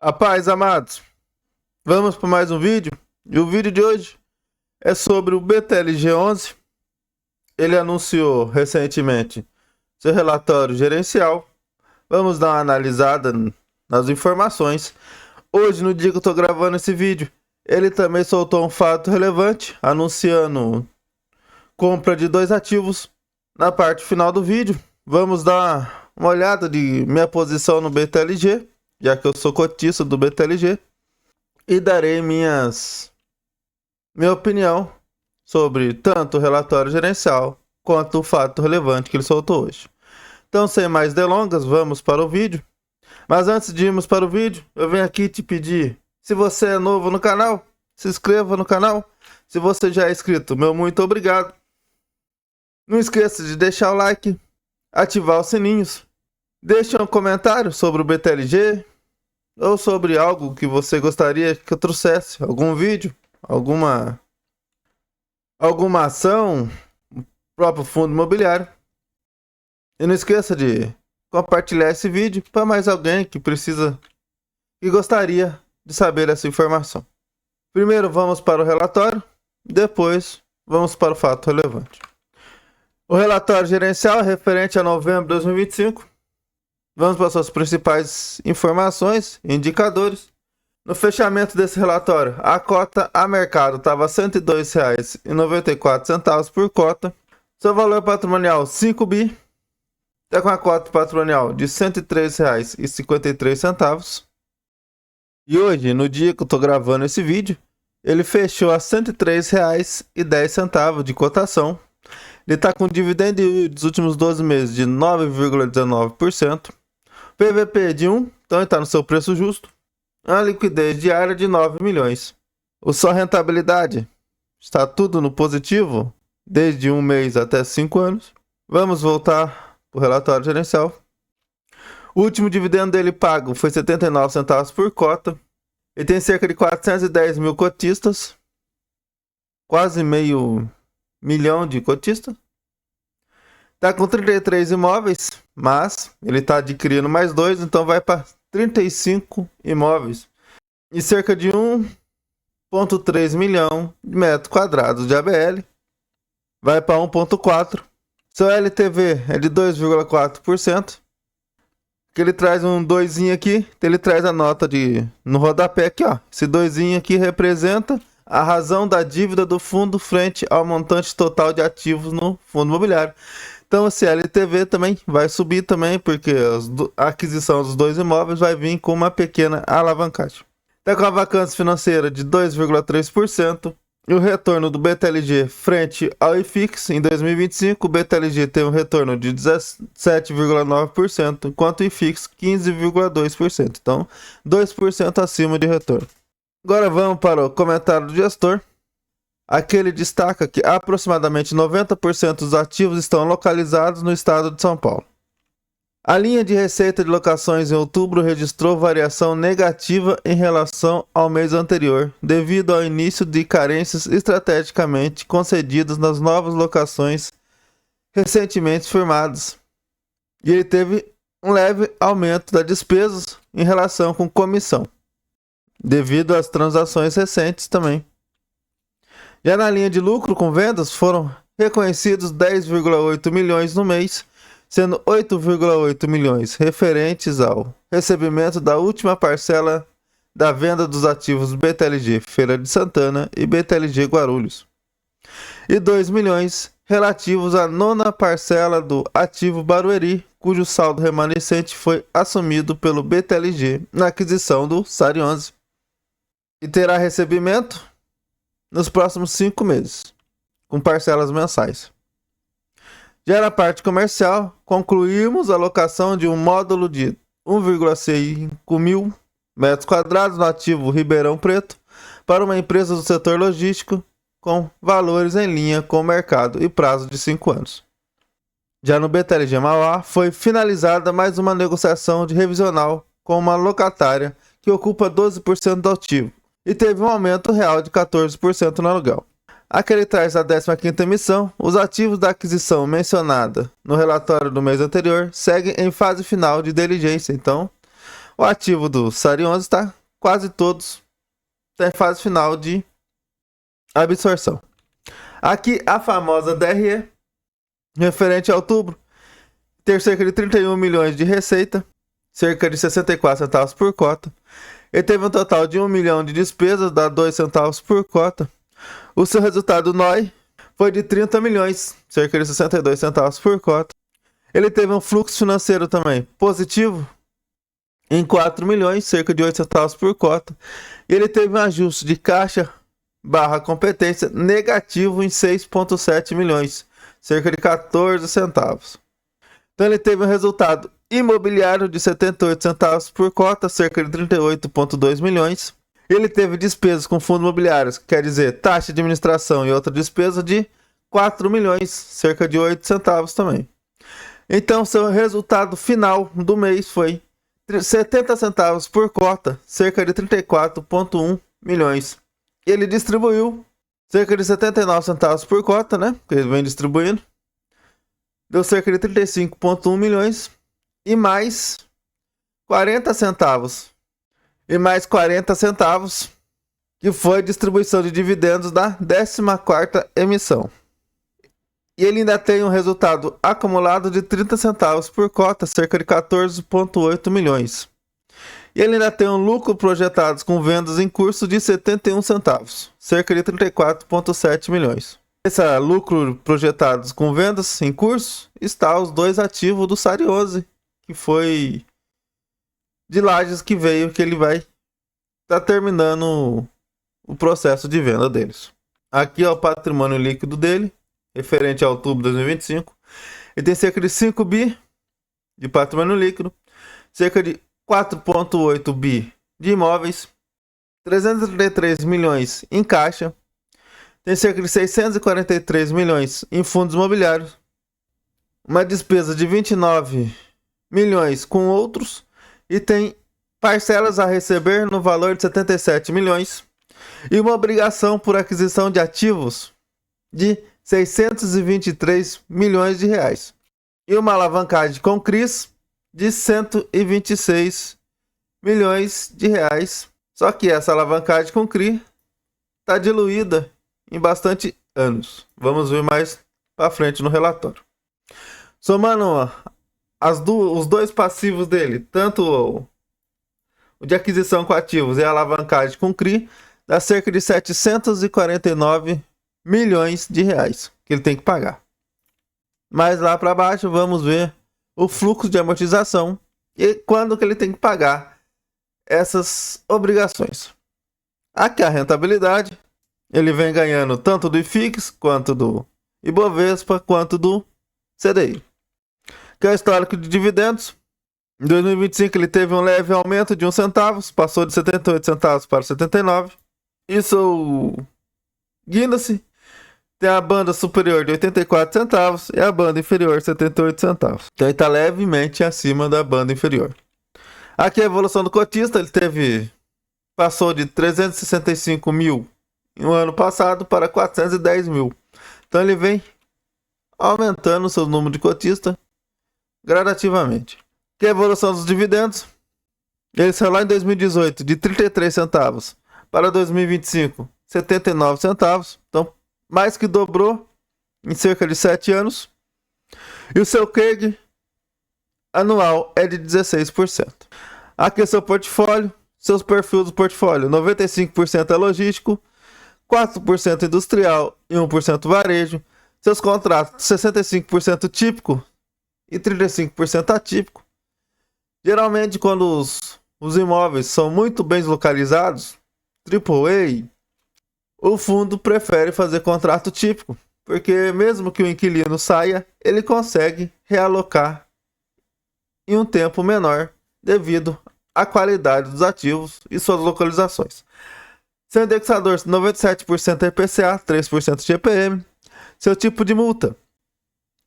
A paz, amados. Vamos para mais um vídeo. E o vídeo de hoje é sobre o BTLG11. Ele anunciou recentemente seu relatório gerencial. Vamos dar uma analisada nas informações. Hoje, no dia que eu estou gravando esse vídeo, ele também soltou um fato relevante, anunciando compra de 2 ativos. Na parte final do vídeo, vamos dar uma olhada de minha posição no BTLG, já que eu sou cotista do BTLG, e darei minha opinião sobre tanto o relatório gerencial quanto o fato relevante que ele soltou hoje. Então, sem mais delongas, vamos para o vídeo. Mas antes de irmos para o vídeo, eu venho aqui te pedir, se você é novo no canal, se inscreva no canal. Se você já é inscrito, meu muito obrigado. Não esqueça de deixar o like, ativar os sininhos. Deixe um comentário sobre o BTLG ou sobre algo que você gostaria que eu trouxesse, algum vídeo, alguma ação, o próprio fundo imobiliário. E não esqueça de compartilhar esse vídeo para mais alguém que gostaria de saber essa informação. Primeiro vamos para o relatório, depois vamos para o fato relevante. O relatório gerencial é referente a novembro de 2025. Vamos para suas principais informações e indicadores. No fechamento desse relatório, a cota a mercado estava R$ 102,94 por cota. Seu valor patrimonial 5 bi. Está com a cota patrimonial de R$ 103,53. E hoje, no dia que eu estou gravando esse vídeo, ele fechou a R$ 103,10 de cotação. Ele está com dividendo dos últimos 12 meses de 9,19%. PVP de 1, então ele está no seu preço justo. A liquidez diária de 9 milhões. Sua rentabilidade está tudo no positivo, desde 1 mês até 5 anos. Vamos voltar para o relatório gerencial. O último dividendo dele pago foi 79 centavos por cota. Ele tem cerca de 410 mil cotistas. Quase meio milhão de cotistas. Está com 33 imóveis, mas ele está adquirindo mais 2, então vai para 35 imóveis. E cerca de 1,3 milhão de metros quadrados de ABL. Vai para 1,4. Seu LTV é de 2,4%. Que ele traz um 2 aqui, ele traz a nota no rodapé aqui, ó. Esse 2 aqui representa a razão da dívida do fundo frente ao montante total de ativos no fundo imobiliário. Então, esse LTV também vai subir também, porque a aquisição dos 2 imóveis vai vir com uma pequena alavancagem. Está com a vacância financeira de 2,3%. E o retorno do BTLG frente ao IFIX em 2025, o BTLG tem um retorno de 17,9%, enquanto o IFIX 15,2%. Então, 2% acima de retorno. Agora vamos para o comentário do gestor. Aqui ele destaca que aproximadamente 90% dos ativos estão localizados no estado de São Paulo. A linha de receita de locações em outubro registrou variação negativa em relação ao mês anterior, devido ao início de carências estrategicamente concedidas nas novas locações recentemente firmadas. E ele teve um leve aumento das despesas em relação com comissão, devido às transações recentes também. Já na linha de lucro com vendas, foram reconhecidos 10,8 milhões no mês, sendo 8,8 milhões referentes ao recebimento da última parcela da venda dos ativos BTLG Feira de Santana e BTLG Guarulhos, e 2 milhões relativos à nona parcela do ativo Barueri, cujo saldo remanescente foi assumido pelo BTLG na aquisição do SARI 11, e terá recebimento nos próximos 5 meses, com parcelas mensais. Já na parte comercial, concluímos a locação de um módulo de 1,5 mil metros quadrados no ativo Ribeirão Preto para uma empresa do setor logístico com valores em linha com o mercado e prazo de 5 anos. Já no BTLG Mauá, foi finalizada mais uma negociação de revisional com uma locatária que ocupa 12% do ativo e teve um aumento real de 14% no aluguel. Aqui ele traz a 15ª emissão. Os ativos da aquisição mencionada no relatório do mês anterior seguem em fase final de diligência. Então, O ativo do SARI 11 está quase todos em fase final de absorção. Aqui a famosa DRE, referente a outubro, ter cerca de 31 milhões de receita, cerca de 64 centavos por cota. Ele teve um total de 1 milhão de despesas, dá 2 centavos por cota. O seu resultado NOI foi de 30 milhões, cerca de 62 centavos por cota. Ele teve um fluxo financeiro também positivo em 4 milhões, cerca de 8 centavos por cota. E ele teve um ajuste de caixa barra competência negativo em 6,7 milhões, cerca de 14 centavos. Então ele teve um resultado imobiliário de 78 centavos por cota, cerca de 38,2 milhões. Ele teve despesas com fundos imobiliários, quer dizer, taxa de administração e outra despesa de 4 milhões, cerca de 8 centavos também. Então seu resultado final do mês foi 70 centavos por cota, cerca de 34,1 milhões. Ele distribuiu cerca de 79 centavos por cota, né? Que ele vem distribuindo. Deu cerca de 35,1 milhões. E mais 40 centavos. E mais 40 centavos, que foi distribuição de dividendos da 14ª emissão. E ele ainda tem um resultado acumulado de 30 centavos por cota, cerca de 14,8 milhões. E ele ainda tem um lucro projetado com vendas em curso de 71 centavos, cerca de 34,7 milhões. Esse lucro projetado com vendas em curso está os dois ativos do SARI 11, que foi de Lajes que veio, que ele vai estar terminando o processo de venda deles. Aqui é o patrimônio líquido dele, referente a outubro de 2025. Ele tem cerca de 5 bi de patrimônio líquido, cerca de 4,8 bi de imóveis, 333 milhões em caixa, tem cerca de 643 milhões em fundos imobiliários, uma despesa de 29 milhões com outros e tem parcelas a receber no valor de 77 milhões e uma obrigação por aquisição de ativos de 623 milhões de reais e uma alavancagem com CRIs de 126 milhões de reais. Só que essa alavancagem com CRI está diluída em bastante anos. Vamos ver mais para frente no relatório. Somando os dois passivos dele, tanto o de aquisição com ativos e a alavancagem com CRI, dá cerca de 749 milhões de reais que ele tem que pagar. Mais lá para baixo vamos ver o fluxo de amortização e quando que ele tem que pagar essas obrigações. Aqui a rentabilidade, ele vem ganhando tanto do IFIX, quanto do Ibovespa, quanto do CDI. Que é o histórico de dividendos. Em 2025 ele teve um leve aumento de 1 centavo, passou de 78 centavos para 79. Isso guinda-se. Tem a banda superior de 84 centavos e a banda inferior de 78 centavos. Então ele está levemente acima da banda inferior. Aqui a evolução do cotista, ele passou de 365 mil no ano passado para 410 mil. Então ele vem aumentando o seu número de cotista gradativamente. Aqui a evolução dos dividendos. Ele saiu lá em 2018 de 33 centavos para 2025 79 centavos. Então mais que dobrou em cerca de 7 anos. E o seu CAGR anual é de 16%. Aqui é seu portfólio, seus perfis do portfólio. 95% é logístico, 4% industrial e 1% varejo. Seus contratos, 65% típico e 35% atípico. Geralmente, quando os imóveis são muito bem localizados, AAA, o fundo prefere fazer contrato típico, porque mesmo que o inquilino saia, ele consegue realocar em um tempo menor devido à qualidade dos ativos e suas localizações. Seu indexador 97% é IPCA, 3% GPM. Seu tipo de multa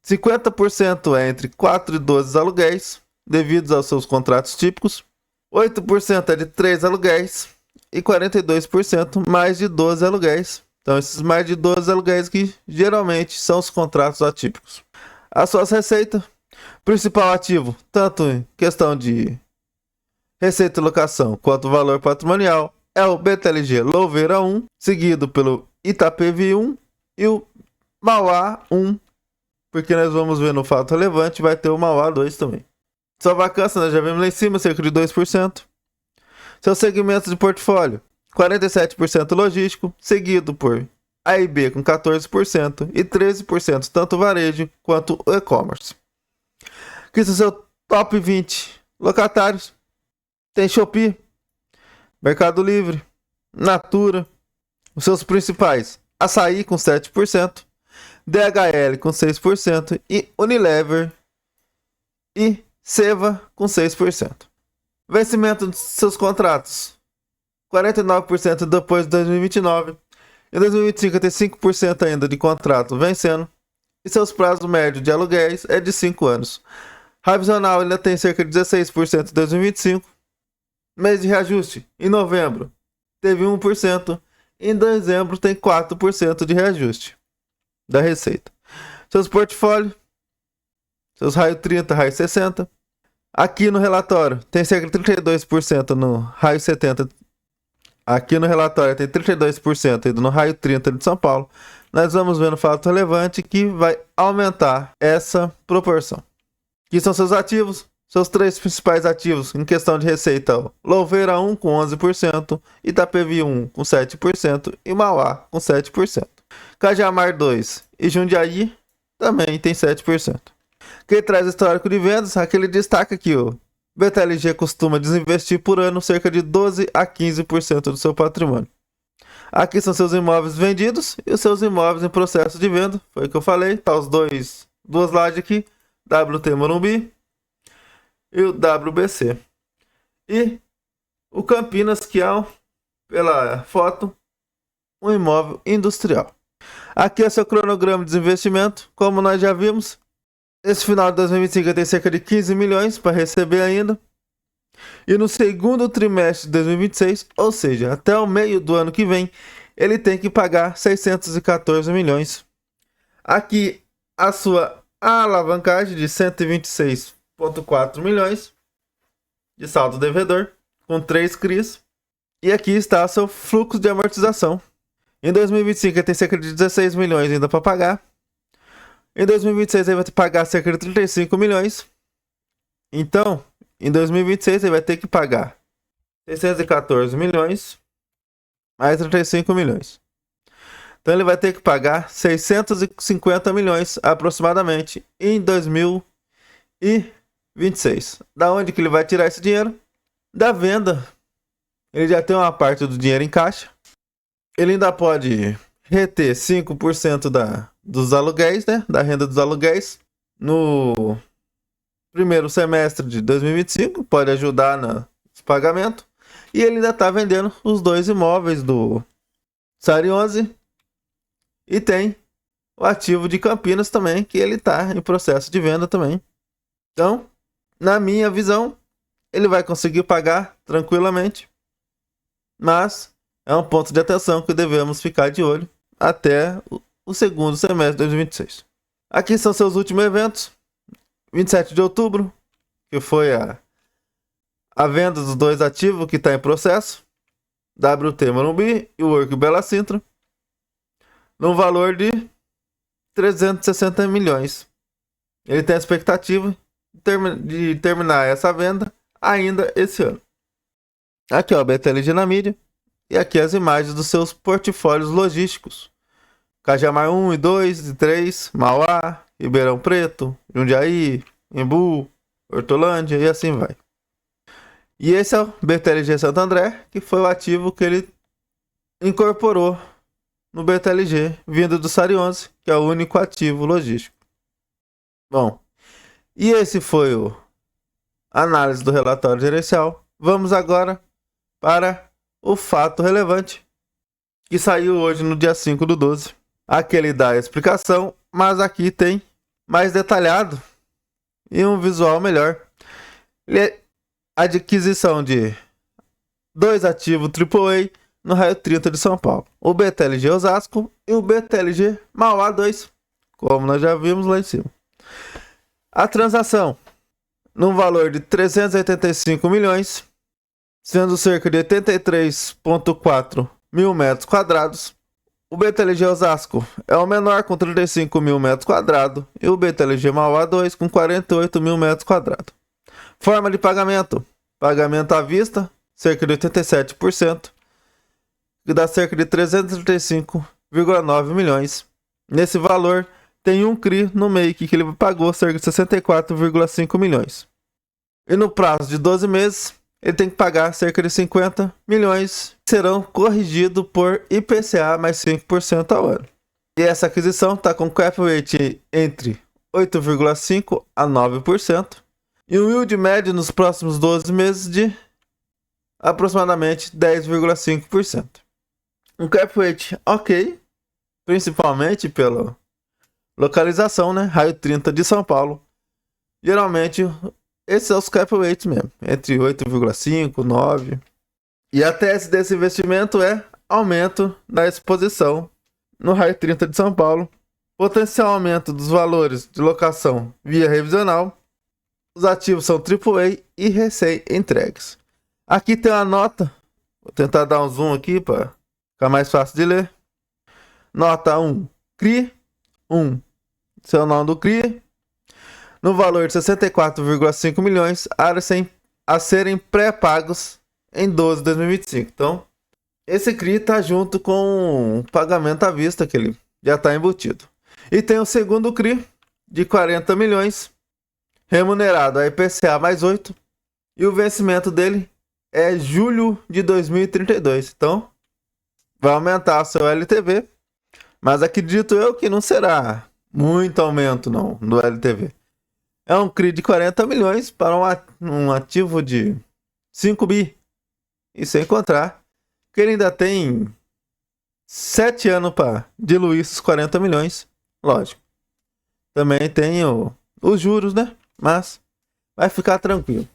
50% é entre 4 e 12 aluguéis, devido aos seus contratos típicos. 8% é de 3 aluguéis. E 42% mais de 12 aluguéis. Então esses mais de 12 aluguéis que geralmente são os contratos atípicos. As suas receitas, principal ativo, tanto em questão de Receita e locação quanto valor patrimonial é o BTLG Louveira 1, seguido pelo Itapevi 1 e o Mauá 1, porque nós vamos ver no fato relevante, vai ter o Mauá 2 também. Sua vacância, nós já vimos lá em cima, cerca de 2%. Seus segmentos de portfólio, 47% logístico, seguido por A e B com 14% e 13% tanto varejo quanto o e-commerce. Aqui são seus top 20 locatários. Tem Shopee, Mercado Livre, Natura, os seus principais, Açaí com 7%, DHL com 6% e Unilever e Seva com 6%. Vencimento de seus contratos, 49% depois de 2029. Em 2025 tem 5% ainda de contrato vencendo. E seus prazos médios de aluguéis é de 5 anos. Revisional ainda tem cerca de 16% em 2025. Mês de reajuste, em novembro, teve 1%. Em dezembro tem 4% de reajuste da receita. Seus portfólios, seus raio 30, raio 60. Aqui no relatório tem cerca de 32% no raio 70. Aqui no relatório tem 32% no raio 30 de São Paulo. Nós vamos ver no fato relevante que vai aumentar essa proporção. Aqui são seus ativos. Seus três principais ativos em questão de receita: Louveira 1 com 11%, Itapevi 1 com 7% e Mauá com 7%. Cajamar 2 e Jundiaí também tem 7%. Quem traz histórico de vendas, aquele destaca aqui, o BTLG costuma desinvestir por ano cerca de 12 a 15% do seu patrimônio. Aqui são seus imóveis vendidos e os seus imóveis em processo de venda. Foi o que eu falei, tá os duas lajes aqui, WT Morumbi e o WBC. E o Campinas, que é, pela foto, um imóvel industrial. Aqui é seu cronograma de desinvestimento, como nós já vimos. Esse final de 2025 tem cerca de 15 milhões para receber ainda. E no segundo trimestre de 2026, ou seja, até o meio do ano que vem, ele tem que pagar 614 milhões. Aqui a sua alavancagem de 126,4 milhões de saldo devedor, com 3 CRIs. E aqui está o seu fluxo de amortização. Em 2025 ele tem cerca de 16 milhões ainda para pagar. Em 2026 ele vai ter que pagar cerca de 35 milhões. Então, em 2026 ele vai ter que pagar 614 milhões mais 35 milhões. Então ele vai ter que pagar 650 milhões aproximadamente em 2026. Da onde que ele vai tirar esse dinheiro? Da venda. Ele já tem uma parte do dinheiro em caixa. Ele ainda pode reter 5% dos aluguéis, né? Da renda dos aluguéis no primeiro semestre de 2025. Pode ajudar no pagamento. E ele ainda está vendendo os 2 imóveis do Sari 11. E tem o ativo de Campinas também, que ele está em processo de venda também. Então, na minha visão, ele vai conseguir pagar tranquilamente. Mas é um ponto de atenção que devemos ficar de olho até o segundo semestre de 2026. Aqui são seus últimos eventos. 27 de outubro, que foi a venda dos 2 ativos que está em processo. WT Morumbi e o Work Bela Sintra. No valor de 360 milhões. Ele tem a expectativa de terminar essa venda ainda esse ano. Aqui, ó, BTLG na mídia. E aqui as imagens dos seus portfólios logísticos. Cajamar 1 e 2 e 3, Mauá, Ribeirão Preto, Jundiaí, Embu, Hortolândia e assim vai. E esse é o BTLG Santo André, que foi o ativo que ele incorporou no BTLG, vindo do Sari 11, que é o único ativo logístico. Bom, e esse foi o análise do relatório gerencial. Vamos agora para o fato relevante, que saiu hoje no dia 5/12. Aqui ele dá a explicação, mas aqui tem mais detalhado e um visual melhor. Ele é a adquisição de 2 ativos AAA no raio 30 de São Paulo. O BTLG Osasco e o BTLG Mauá 2, como nós já vimos lá em cima. A transação, num valor de 385 milhões, sendo cerca de 83,4 mil metros quadrados. O BTLG Osasco é o menor, com 35 mil metros quadrados, e o BTLG Mauá 2 com 48 mil metros quadrados. Forma de pagamento: pagamento à vista, cerca de 87%, que dá cerca de 335,9 milhões. Nesse valor, tem um CRI no MEIC que ele pagou cerca de 64,5 milhões. E no prazo de 12 meses, ele tem que pagar cerca de 50 milhões, que serão corrigidos por IPCA mais 5% ao ano. E essa aquisição está com cap rate entre 8,5% a 9%, e um yield médio nos próximos 12 meses de aproximadamente 10,5%. Um cap rate ok, principalmente pela localização, né? Raio 30 de São Paulo. Geralmente, esses são os cap rates mesmo, entre 8,5 e 9. E a tese desse investimento é aumento da exposição no Raio 30 de São Paulo, potencial aumento dos valores de locação via revisional. Os ativos são AAA e recém-entregues. Aqui tem uma nota, vou tentar dar um zoom aqui para ficar mais fácil de ler. Nota 1, CRI 1, seu nome do CRI, no valor de 64,5 milhões a serem pré-pagos em 12 de 2025. Então, esse CRI está junto com o pagamento à vista, que ele já está embutido. E tem o segundo CRI de 40 milhões, remunerado a IPCA mais 8, e o vencimento dele é julho de 2032. Então, vai aumentar o seu LTV, mas acredito eu que não será muito aumento não do LTV. É um CRI de 40 milhões para um ativo de 5 bi. E sem contar que ele ainda tem 7 anos para diluir esses 40 milhões. Lógico. Também tem os juros, né? Mas vai ficar tranquilo.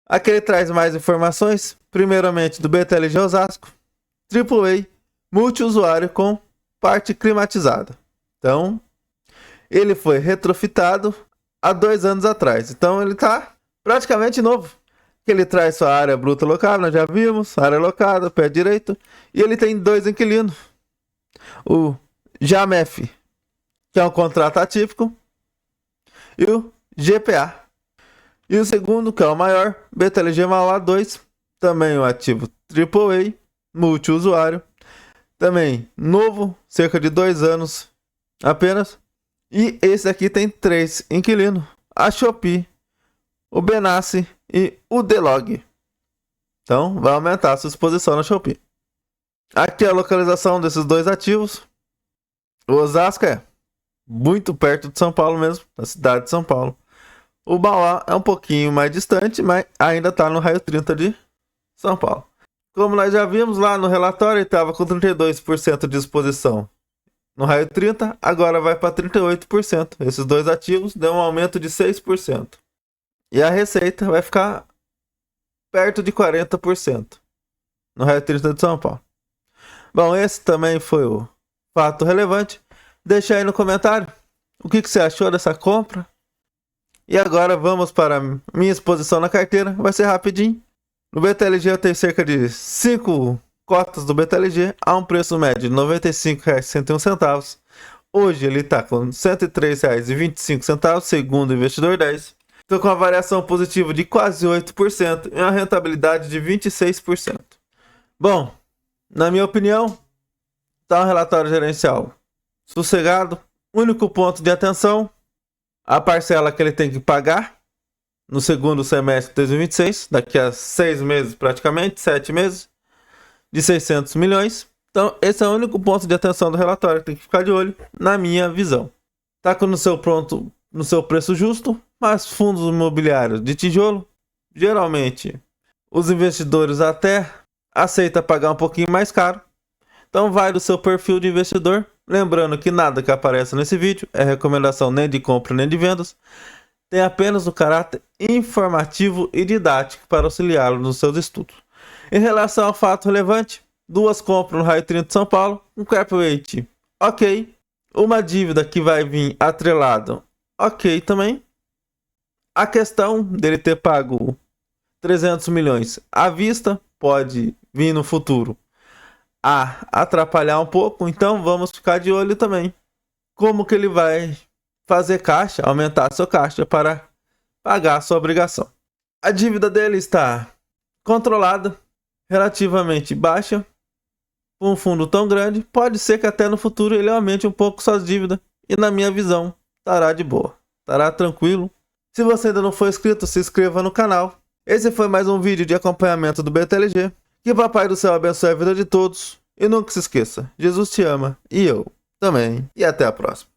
Aqui ele traz mais informações. Primeiramente do BTLG Osasco. AAA multiusuário com parte climatizada. Então, ele foi retrofitado há 2 anos atrás. Então ele está praticamente novo. Ele traz sua área bruta locada, nós já vimos, área locada, pé direito. E ele tem 2 inquilinos. O JAMEF, que é um contrato atípico, e o GPA. E o segundo, que é o maior, BTLG Mauá 2, também um ativo AAA, multiusuário, também novo, cerca de 2 anos apenas. E esse aqui tem 3 inquilinos, a Shopee, o Benassi e o Delog. Então, vai aumentar a sua exposição na Shopee. Aqui é a localização desses 2 ativos. O Osasco é muito perto de São Paulo mesmo, da cidade de São Paulo. O Mauá é um pouquinho mais distante, mas ainda está no raio 30 de São Paulo. Como nós já vimos lá no relatório, ele estava com 32% de exposição no raio 30, agora vai para 38%. Esses 2 ativos dão um aumento de 6%. E a receita vai ficar perto de 40% no raio 30 de São Paulo. Bom, esse também foi o fato relevante. Deixa aí no comentário o que você achou dessa compra. E agora vamos para a minha exposição na carteira. Vai ser rapidinho. No BTLG eu tenho cerca de 5 cotas do BTLG a um preço médio de R$ 95,61. Hoje ele está com R$ 103,25, segundo o Investidor 10. Estou com uma variação positiva de quase 8% e uma rentabilidade de 26%. Bom, na minha opinião, está um relatório gerencial sossegado. Único ponto de atenção: a parcela que ele tem que pagar no segundo semestre de 2026, daqui a 6 meses praticamente, 7 meses, de 600 milhões. Então, esse é o único ponto de atenção do relatório, tem que ficar de olho, na minha visão. Está no seu preço justo, mas fundos imobiliários de tijolo, geralmente, os investidores até aceitam pagar um pouquinho mais caro. Então, vai do seu perfil de investidor. Lembrando que nada que aparece nesse vídeo é recomendação nem de compra nem de vendas. Tem apenas o caráter informativo e didático para auxiliá-lo nos seus estudos. Em relação ao fato relevante, 2 compras no raio 30 de São Paulo, um cap rate ok, uma dívida que vai vir atrelado ok também. A questão dele ter pago 300 milhões à vista, pode vir no futuro a atrapalhar um pouco, então vamos ficar de olho também. Como que ele vai fazer caixa, aumentar seu caixa para pagar a sua obrigação. A dívida dele está controlada, relativamente baixa, com um fundo tão grande, pode ser que até no futuro ele aumente um pouco suas dívidas, e na minha visão, estará de boa, estará tranquilo. Se você ainda não for inscrito, se inscreva no canal. Esse foi mais um vídeo de acompanhamento do BTLG. Que o Papai do Céu abençoe a vida de todos. E nunca se esqueça, Jesus te ama e eu também. E até a próxima.